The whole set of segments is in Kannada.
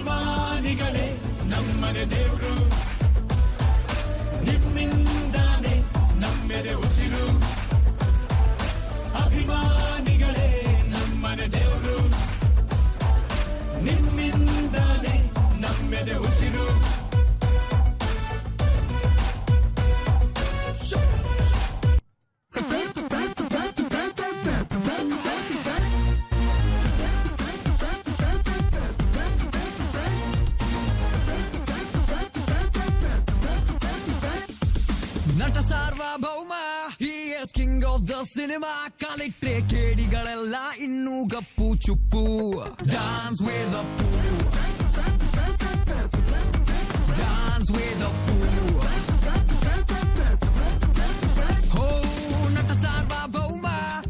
ಅಭಿಮಾನಿಗಳೇ ನಮ್ಮನೆ ದೇವ್ರು, ನಿಮ್ಮಿಂದಾನೆ ನಮ್ಮೆದೆ ಉಸಿರು. ಅಭಿಮಾನಿಗಳೇ ನಮ್ಮನೆ ದೇವ್ರು, ನಿಮ್ಮಿಂದಾನೆ ನಮ್ಮೆದೆ ಉಸಿರು. ನಟ ಸಾರ್ವಭೌಮ he is king of the cinema. ಕಾಲಿಟ್ರೆ ಕೇಡಿಗಳೆಲ್ಲ ಇನ್ನೂ ಗಪ್ಪು ಚುಪ್ಪು. Dance with the poo, dance with the poo. Oh, ನಟ ಸಾರ್ವಭೌಮ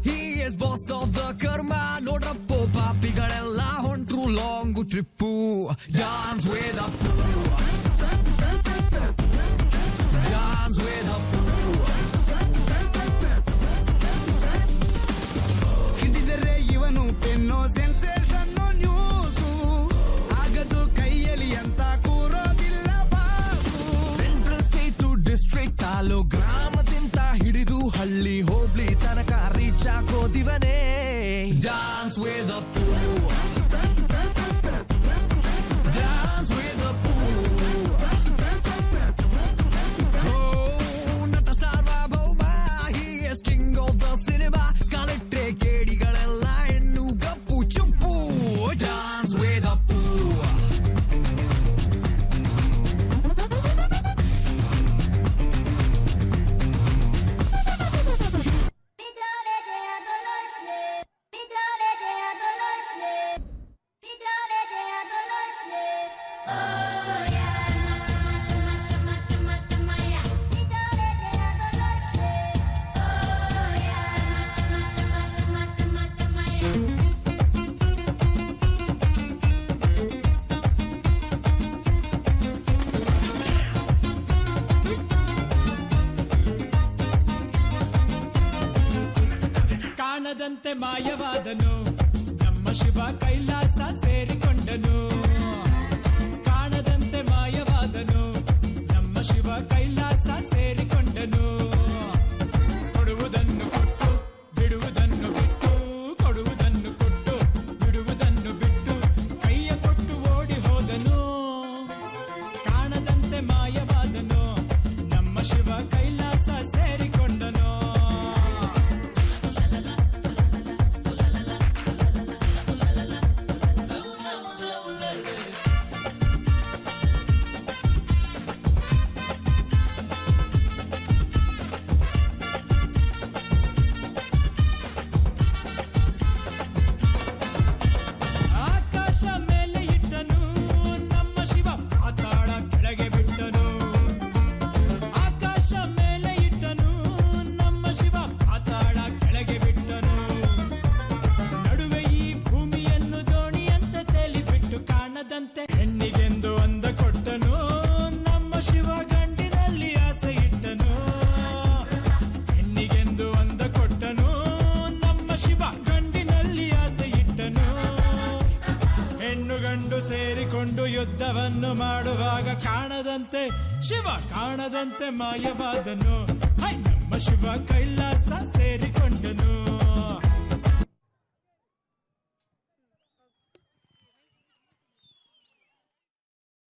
he is boss of the karma. ನೋಡ್ರಪ್ಪೋ ಪಾಪಿಗಳೆಲ್ಲ ಹೊಂಟ್ರು long trip. Dance with the poo, dance with the poo. ಹಿಡಿದರೆ ಇವನು ಪೆನ್ನೋ ಸೆನ್ಸೇಷನ್ ನ್ಯೂಸು, ಆಗದು ಕೈಯಲ್ಲಿ ಅಂತ ಕೂರೋದಿಲ್ಲ boss. Central state to district ತಾಲೂ ಗ್ರಾಮದಿಂದ ಹಿಡಿದು ಹಳ್ಳಿ ಹೋಬ್ಳಿ ತನಕ ರೀಚ್ ಆಗೋದಿವನೇ. ಡಾನ್ಸ್ ವಿತ್ ದ ಪೂ, ಡಾನ್ಸ್ ವಿತ್ ದ ಪೂ. ನಟ ಸಾರ್ವಭೌಮ he is king of the cinema. ಕಾಲಿಟ್ರೆ ಕೇಡಿಗಳೆಲ್ಲ ಇನ್ನು ಗಪ್ಪು ಚುಪ್ಪು. ಡಾನ್ಸ್ ವಿತ್ ದ ಪೂ. ಕಾಣದಂತೆ ಮಾಯವಾದನು ನಮ್ಮ ಶಿವ ಕೈಲಾಸ ಸೇರಿಕೊಂಡನು. ಕಾಣದಂತೆ ಮಾಯವಾದನು ನಮ್ಮ ಶಿವ ಕೈಲಾಸ ಸೇರಿಕೊಂಡನು. ಕೊಡುವುದನ್ನು ಕೊಟ್ಟು ಬಿಡುವುದನ್ನು ಬಿಟ್ಟು, ಕೊಡುವುದನ್ನು ಕೊಟ್ಟು ಬಿಡುವುದನ್ನು ಬಿಟ್ಟು ಕೈಯ ಕೊಟ್ಟು ಓಡಿ ಹೋದನು. ಕಾಣದಂತೆ ಮಾಯವಾದನು ನಮ್ಮ ಶಿವ ಕೈಲಾಸ ಸೇರಿಕೊಂಡನು. ಆಕಾಶ ಮೇಲೆ ಇಟ್ಟನು ನಮ್ಮ ಶಿವ ಪಾತಾಳ ಕೆಳಗೆ ಬಿಟ್ಟನು. ಆಕಾಶ ಮೇಲೆ ಇಟ್ಟನು ನಮ್ಮ ಶಿವ ಪಾತಾಳ ಕೆಳಗೆ ಬಿಟ್ಟನು. ನಡುವೆ ಈ ಭೂಮಿಯನ್ನು ದೋಣಿಯಂತೆ ತೇಲಿಬಿಟ್ಟು ಕಾಣದಂತೆ ಹೆಣ್ಣಿಗೆಂದು ಅಂದ ಕೊಟ್ಟನು. ನಮ್ಮ ಶಿವ ಗಂಡಿನಲ್ಲಿ ಆಸೆ ಇಟ್ಟನು. ಹೆಣ್ಣಿಗೆಂದು ಅಂದ ಕೊಟ್ಟನು ನಮ್ಮ ಶಿವ ಗಂಡಿನಲ್ಲಿ ಆಸೆ ಇಟ್ಟನು. ಹೆಣ್ಣು ಗಂಡು ಸೇರಿಕೊಂಡು ಯುದ್ಧವನ್ನು ಮಾಡುವಾಗ ಕಾಣದಂತೆ ಶಿವ ಕಾಣದಂತೆ ಮಾಯವಾದನು. ನಮ್ಮ ಶಿವ ಕೈಲಾಸ ಸೇರಿಕೊಂಡನು.